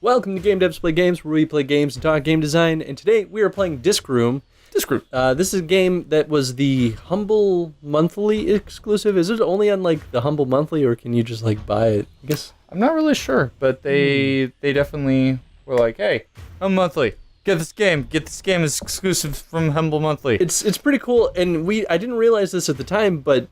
Welcome to Game Devs Play Games, where we play games and talk game design, and today we are playing Disc Room. This is a game that was the Humble Monthly exclusive. Is it only on, like, the Humble Monthly, or can you just, like, buy it? I guess. I'm not really sure, but they definitely were like, hey, Humble Monthly, get this game is exclusive from Humble Monthly. It's pretty cool, and I didn't realize this at the time, but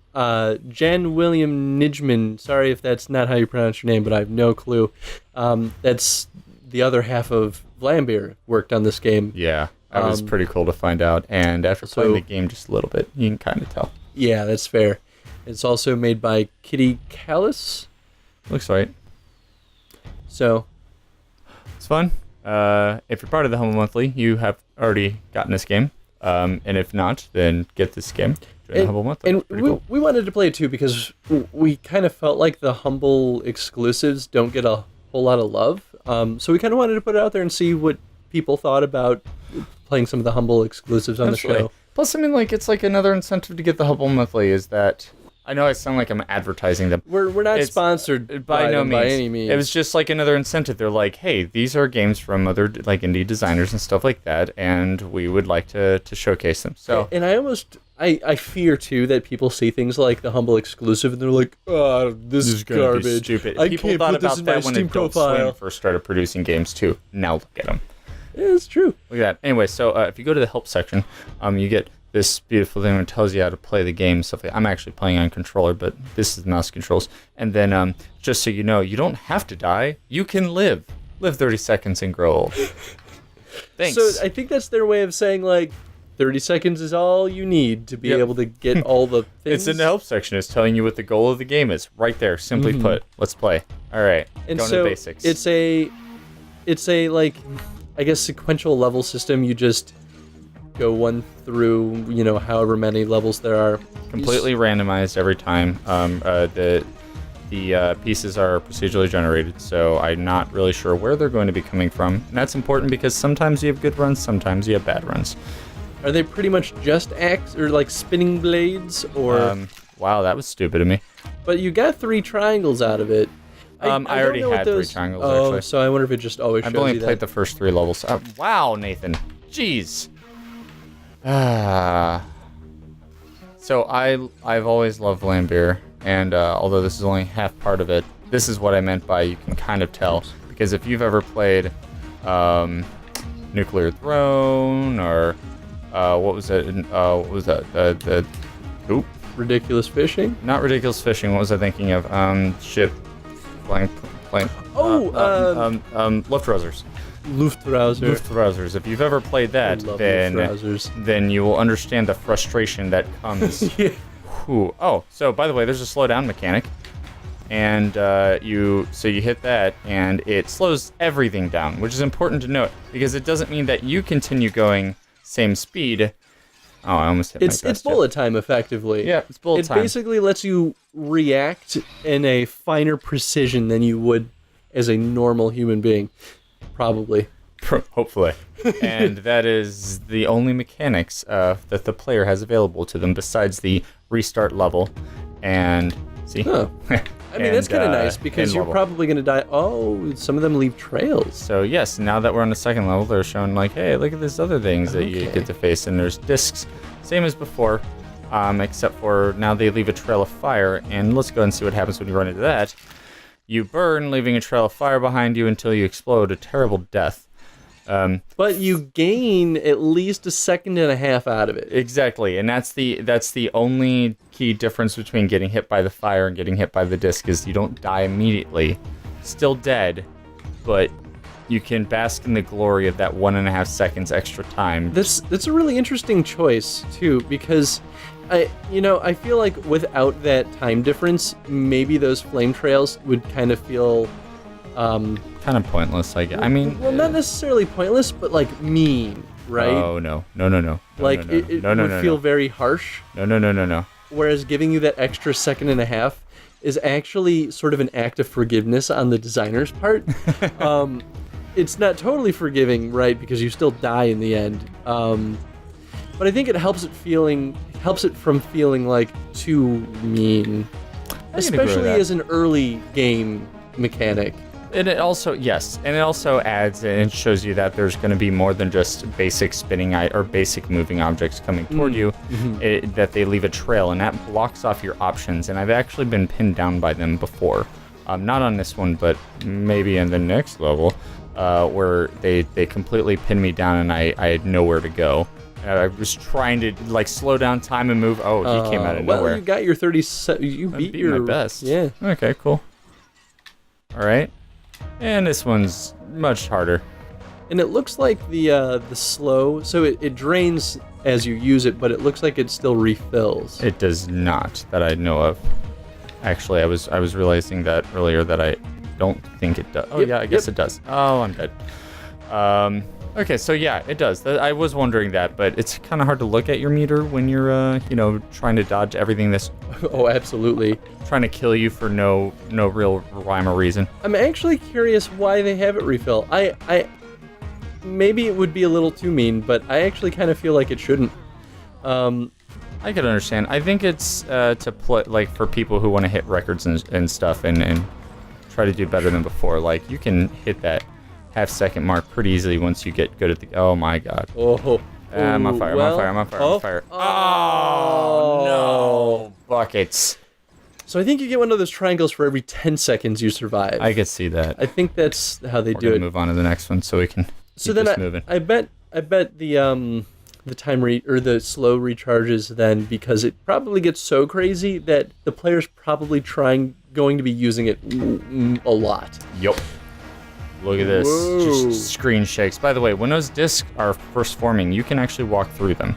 Jan William Nijman, sorry if that's not how you pronounce your name, but I have no clue. That's the other half of Vlambeer worked on this game. Yeah, that was pretty cool to find out, and after playing the game just a little bit, you can kind of tell. Yeah, that's fair. It's also made by Kitty Callis. Looks right. So, it's fun. If you're part of the Humble Monthly, you have already gotten this game. And if not, then get this game. Join the Humble Monthly. And cool. we wanted to play it too because we kind of felt like the Humble exclusives don't get a whole lot of love. So we kind of wanted to put it out there and see what people thought about playing some of the Humble exclusives on the show. Plus, I mean, like, it's like another incentive to get the Humble Monthly is that... I know I sound like I'm advertising them. We're not sponsored by any means. It was just like another incentive. They're like, hey, these are games from other like indie designers and stuff like that, and we would like to showcase them. So, and I fear too that people see things like the Humble exclusive and they're like, oh, this is garbage. Stupid. I People can't thought put this about in that my when Steam Adult profile. Swim first started producing games too. Now look at them. Yeah, it's true. Look at that. Anyway, so if you go to the help section, you get this beautiful thing that tells you how to play the game. Stuff like I'm actually playing on controller, but this is mouse controls. And then just so you know, you don't have to die. You can live 30 seconds and grow old. Thanks. So I think that's their way of saying like 30 seconds is all you need to be able to get all the things. It's in the help section. It's telling you what the goal of the game is. Right there. Simply put. Let's play. All right. And Going so to basics. It's a like, I guess, sequential level system. You just go one through, however many levels there are. Completely randomized every time. The pieces are procedurally generated, so I'm not really sure where they're going to be coming from. And that's important because sometimes you have good runs, sometimes you have bad runs. Are they pretty much just or like spinning blades, or? Wow, that was stupid of me. But you got 3 triangles out of it. I already had 3 triangles, actually. So I wonder if it just always shows you that. I've only played the first 3 levels. Wow, Nathan. Jeez. So I've always loved Vlambeer, and although this is only half part of it, this is what I meant by you can kind of tell. Because if you've ever played Nuclear Throne, or what was it? What was that? The Ridiculous Fishing? Not Ridiculous Fishing. What was I thinking of? Ship. Plane. Luftrausers. Luftrausers. If you've ever played that, then you will understand the frustration that comes. Yeah. Oh, so by the way, there's a slowdown mechanic, and you hit that, and it slows everything down, which is important to note because it doesn't mean that you continue going same speed. Oh, I almost hit my best. It's bullet time, effectively. Yeah, it's bullet time. It basically lets you react in a finer precision than you would as a normal human being. Probably. Hopefully. And that is the only mechanics that the player has available to them besides the restart level. And, see? Huh. I mean, that's kind of nice because you're probably going to die. Oh, some of them leave trails. So, yes, now that we're on the second level, they're showing like, hey, look at these other things that you get to face. And there's discs, same as before, except for now they leave a trail of fire. And let's go and see what happens when you run into that. You burn, leaving a trail of fire behind you until you explode, a terrible death. But you gain at least 1.5 seconds out of it. Exactly, and that's the only key difference between getting hit by the fire and getting hit by the disc is you don't die immediately. Still dead, but you can bask in the glory of that 1.5 seconds extra time. That's a really interesting choice too, because I feel like without that time difference, maybe those flame trails would kind of feel kind of pointless, I guess. I mean, well, not necessarily pointless, but like mean, right? Oh no. Like it would feel very harsh. No. Whereas giving you that extra 1.5 seconds is actually sort of an act of forgiveness on the designer's part. It's not totally forgiving, right? Because you still die in the end. But I think it helps it from feeling like too mean, especially as an early game mechanic. And it also, yes, and it also adds and shows you that there's going to be more than just basic spinning or basic moving objects coming toward you, that they leave a trail, and that blocks off your options. And I've actually been pinned down by them before. Not on this one, but maybe in the next level, where they completely pinned me down and I had nowhere to go. I was trying to like slow down time and move. Oh, he came out of nowhere. Well, you got your 37. You beat your my best. Yeah. Okay, cool. All right. And this one's much harder. And it looks like the slow, so it drains as you use it, but it looks like it still refills. It does not, that I know of. Actually, I was realizing that earlier that I don't think it does. Oh yeah, I guess it does. Oh, I'm dead. Okay, so yeah, it does. I was wondering that, but it's kind of hard to look at your meter when you're trying to dodge everything that's Oh, absolutely. trying to kill you for no real rhyme or reason. I'm actually curious why they have it refill. I maybe it would be a little too mean, but I actually kind of feel like it shouldn't. I could understand. I think it's to play like for people who want to hit records and stuff and try to do better than before. Like you can hit that half-second mark pretty easily once you get good at the. Oh my god. Oh. I'm on fire. Well, I'm on fire. Oh no! Buckets. So I think you get one of those triangles for every 10 seconds you survive. I could see that. I think that's how they We're do gonna it. move on to the next one so we can So keep then this moving. I bet the time or the slow recharges then, because it probably gets so crazy that the player's probably going to be using it a lot. Yup. Look at this. Whoa. Just screen shakes. By the way, when those discs are first forming, you can actually walk through them.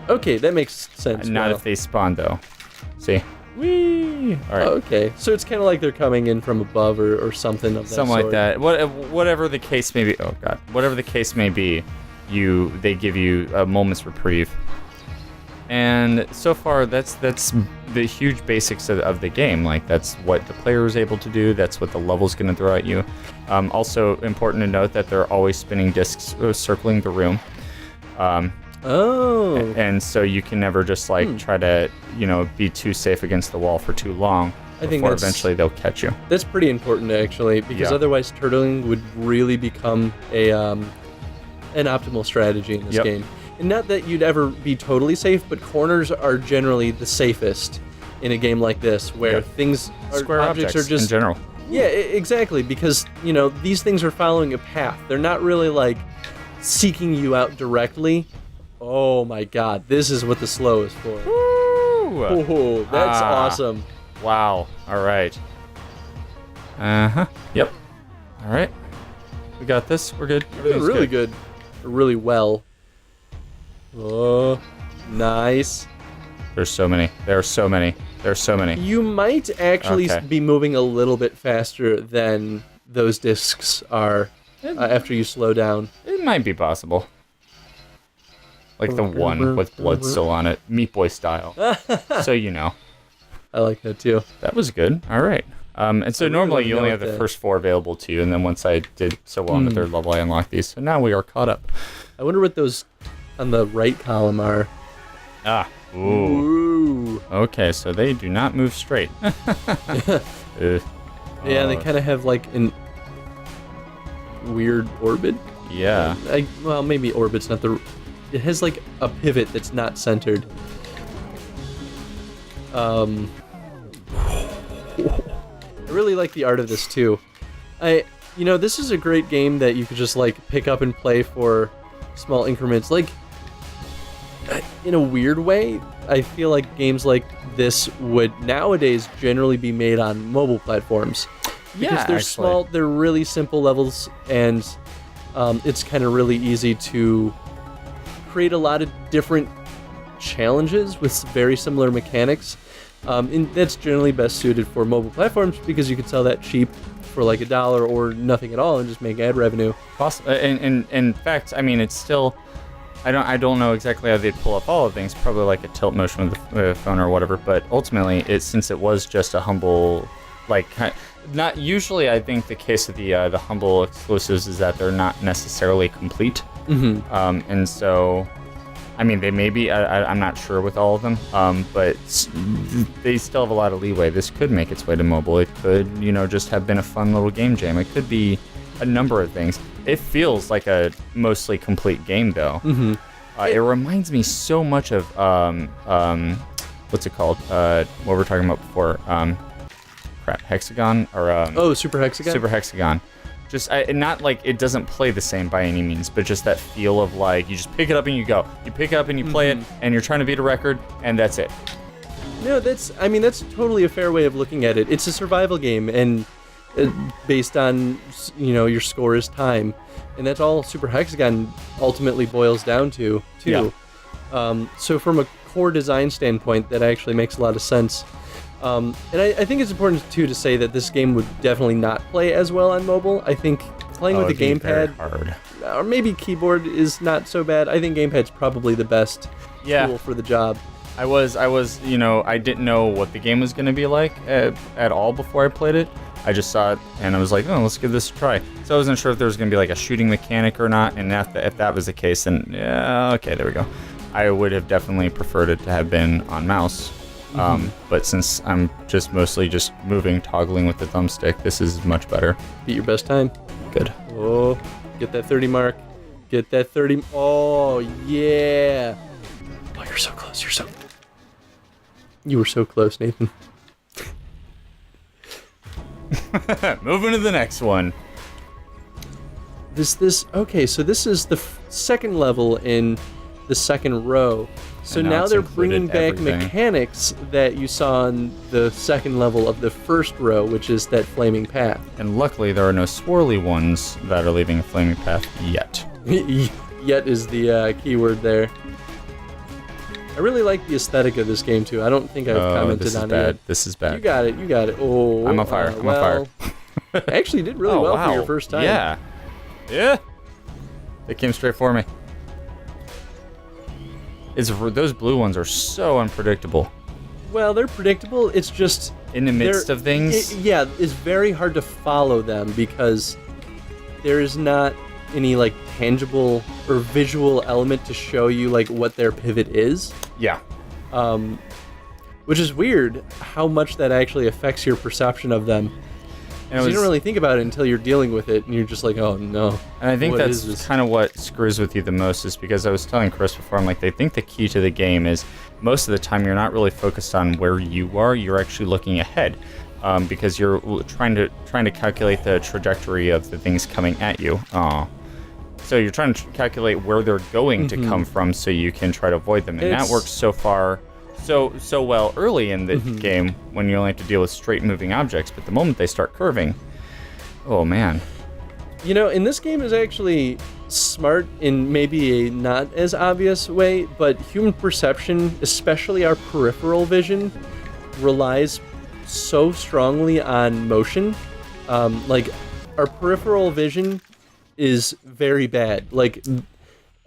Okay, that makes sense. Not if they spawn though. See? Whee! All right. Okay, so it's kind of like they're coming in from above or something of that Something sort. like that. Whatever the case may be. Oh god. Whatever the case may be, they give you a moment's reprieve. And so far, that's the huge basics of the game. Like that's what the player is able to do. That's what the level's going to throw at you. Also important to note that there are always spinning discs circling the room. And so you can never just like try to be too safe against the wall for too long. I think before eventually they'll catch you. That's pretty important actually, because otherwise turtling would really become an optimal strategy in this game. And not that you'd ever be totally safe, but corners are generally the safest in a game like this, where Square objects are just in general. Yeah, exactly, because these things are following a path. They're not really like seeking you out directly. Oh my god, this is what the slow is for. Woo! Oh, that's awesome. Wow. All right. Yep. All right. We got this. We're good. Everything's Really good. Really well. Oh, nice. There's so many. There's so many. You might actually be moving a little bit faster than those discs are after you slow down. It might be possible. Like the one with blood still on it, Meat Boy style. So you know. I like that too. That was good. All right. And so normally you only have the first 4 available to you, and then once I did so well on the 3rd level, I unlocked these. So now we are caught up. I wonder what those on the right column are. Ooh. Okay, so they do not move straight. Yeah, they kind of have like an weird orbit. Yeah. Well, maybe orbit's not the... It has like a pivot that's not centered. I really like the art of this too. This is a great game that you could just like pick up and play for small increments. Like, in a weird way, I feel like games like this would nowadays generally be made on mobile platforms. Because they're small, they're really simple levels, and it's kind of really easy to create a lot of different challenges with very similar mechanics. And that's generally best suited for mobile platforms because you can sell that cheap for like $1 or nothing at all and just make ad revenue. And in fact, I mean, it's still... I don't know exactly how they'd pull up all of things, probably like a tilt motion with the phone or whatever, but ultimately, since it was just a humble, like, not usually I think the case of the humble exclusives is that they're not necessarily complete. And so I mean, they may be. I'm not sure with all of them, but they still have a lot of leeway. This could make its way to mobile. It could, just have been a fun little game jam. It could be a number of things. It feels like a mostly complete game, though. Mm-hmm. It reminds me so much of what's it called? What we were talking about before? Hexagon or Super Hexagon. Super Hexagon. Just not like it doesn't play the same by any means, but just that feel of like you just pick it up and you go. You pick it up and you play it, and you're trying to beat a record, and that's it. No, that's totally a fair way of looking at it. It's a survival game, and based on your score is time, and that's all Super Hexagon ultimately boils down to too. Yeah. So from a core design standpoint, that actually makes a lot of sense. And I think it's important too to say that this game would definitely not play as well on mobile. I think playing with a gamepad or maybe keyboard is not so bad. I think gamepad's probably the best tool for the job. I was, I didn't know what the game was going to be like at all before I played it. I just saw it and I was like, oh, let's give this a try. So I wasn't sure if there was going to be like a shooting mechanic or not. And if that was the case, then yeah, okay, there we go. I would have definitely preferred it to have been on mouse. But since I'm just mostly just moving, toggling with the thumbstick, this is much better. Beat your best time. Good. Oh, get that 30 mark. Get that 30. Oh, yeah. Oh, you're so close. You were so close, Nathan. Moving to the next one. Okay, so this is the second level in the second row. So now they're bringing back mechanics that you saw on the second level of the first row, which is that flaming path. And luckily, there are no swirly ones that are leaving a flaming path yet. Yet is the keyword there. I really like the aesthetic of this game, too. I don't think I've commented on it yet. This is bad. You got it. Oh, I'm on fire. I'm on fire. Actually, did really well for your first time. Yeah. They came straight for me. Those blue ones are so unpredictable. Well, they're predictable. It's just in the midst of things. It's very hard to follow them because there is not any like tangible or visual element to show you like what their pivot is. Yeah. Which is weird how much that actually affects your perception of them. And you don't really think about it until you're dealing with it, and you're just like, oh no. And I think that's kind of what screws with you the most, is because I was telling Chris before, I'm like, they think the key to the game is most of the time you're not really focused on where you are, you're actually looking ahead, because you're trying to calculate the trajectory of the things coming at you. So you're trying to calculate where they're going to come from, so you can try to avoid them, and that works so far. So well early in the game when you only have to deal with straight moving objects, but the moment they start curving, oh man. In this game is actually smart in maybe a not as obvious way, but human perception, especially our peripheral vision, relies so strongly on motion. Like our peripheral vision is very bad. Like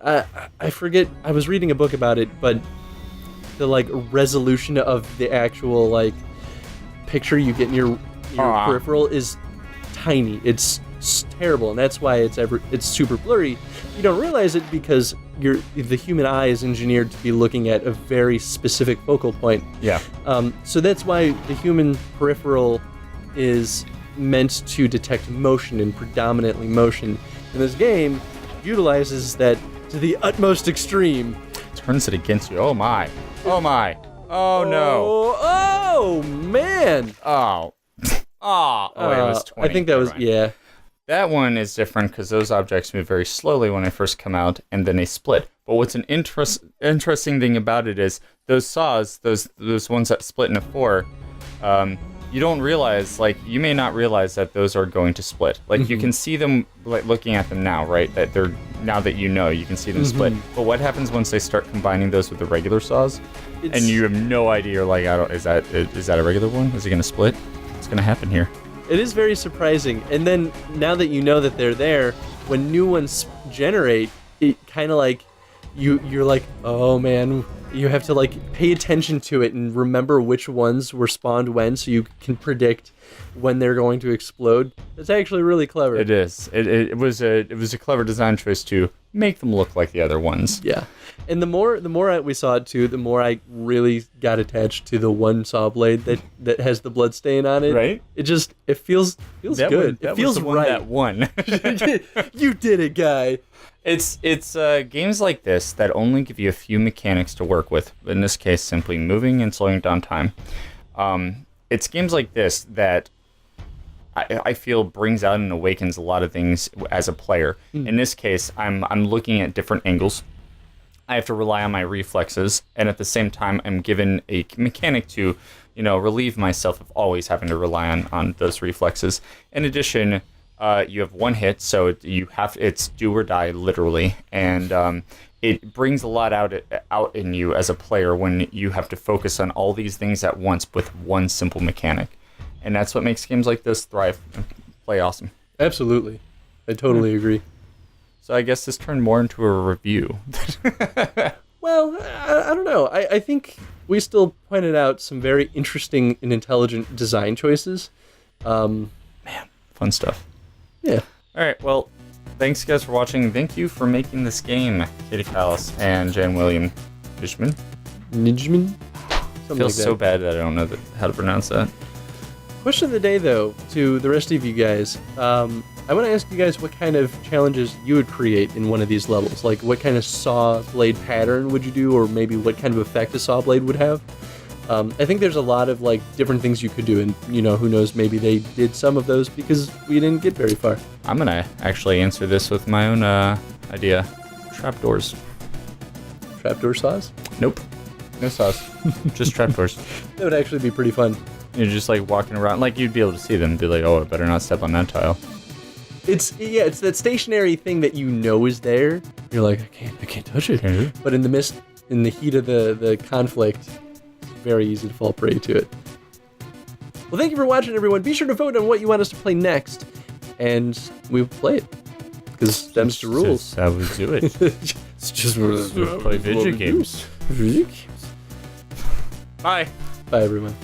I forget, I was reading a book about it, but the like resolution of the actual like picture you get in your peripheral is tiny. It's terrible, and that's why it's super blurry. You don't realize it because the human eye is engineered to be looking at a very specific focal point. Yeah. So that's why the human peripheral is meant to detect motion, and predominantly motion. And this game utilizes that to the utmost extreme. Turns it against you. Oh my. Oh my. Oh no. Oh man. Oh. Oh, wait, it was 20. I think that was, yeah. That one is different because those objects move very slowly when they first come out, and then they split. But what's an interesting thing about it is those saws, those ones that split into four, you don't realize, like, you may not realize that those are going to split. Like, you can see them, like, looking at them now, right? That they're, now that you know, you can see them split. But what happens once they start combining those with the regular saws? And you have no idea, you're like, is that a regular one? Is it going to split? What's going to happen here? It is very surprising. And then, now that you know that they're there, when new ones generate, it kind of like, you're like, oh man, you have to like pay attention to it and remember which ones were spawned when, so you can predict when they're going to explode. That's actually really clever. It is. It was a clever design choice to make them look like the other ones. Yeah, and the more we saw it too, the more I really got attached to the one saw blade that has the blood stain on it. Right. It feels good. It feels right. That one. You did it, guy. It's games like this that only give you a few mechanics to work with. In this case, simply moving and slowing down time. It's games like this that I feel brings out and awakens a lot of things as a player. In this case, I'm looking at different angles. I have to rely on my reflexes, and at the same time, I'm given a mechanic to, relieve myself of always having to rely on those reflexes. In addition, you have one hit, so it's do or die literally, and it brings a lot out in you as a player when you have to focus on all these things at once with one simple mechanic. And that's what makes games like this thrive and play awesome. Absolutely. I totally agree. So I guess this turned more into a review. Well, I don't know. I think we still pointed out some very interesting and intelligent design choices. Man, fun stuff. Yeah. All right, well, thanks guys for watching. Thank you for making this game, Katie Palace and Jan William Nijman. Nijman? Feels so bad that I don't know how to pronounce that. Question of the day, though, to the rest of you guys. I want to ask you guys what kind of challenges you would create in one of these levels. Like, what kind of saw blade pattern would you do, or maybe what kind of effect a saw blade would have? I think there's a lot of different things you could do, and who knows, maybe they did some of those because we didn't get very far. I'm gonna actually answer this with my own idea. Trapdoors. Trapdoor saws? Nope. No saws. Just trapdoors. That would actually be pretty fun. You're just walking around, you'd be able to see them and be like, oh, I better not step on that tile. It's that stationary thing that is there. You're like, I can't touch it. But in the heat of the conflict, it's very easy to fall prey to it. Well, thank you for watching, everyone. Be sure to vote on what you want us to play next, and we'll play it. Because them's the rules. That's how we do it. It's just play video games. Video games. Bye. Bye, everyone.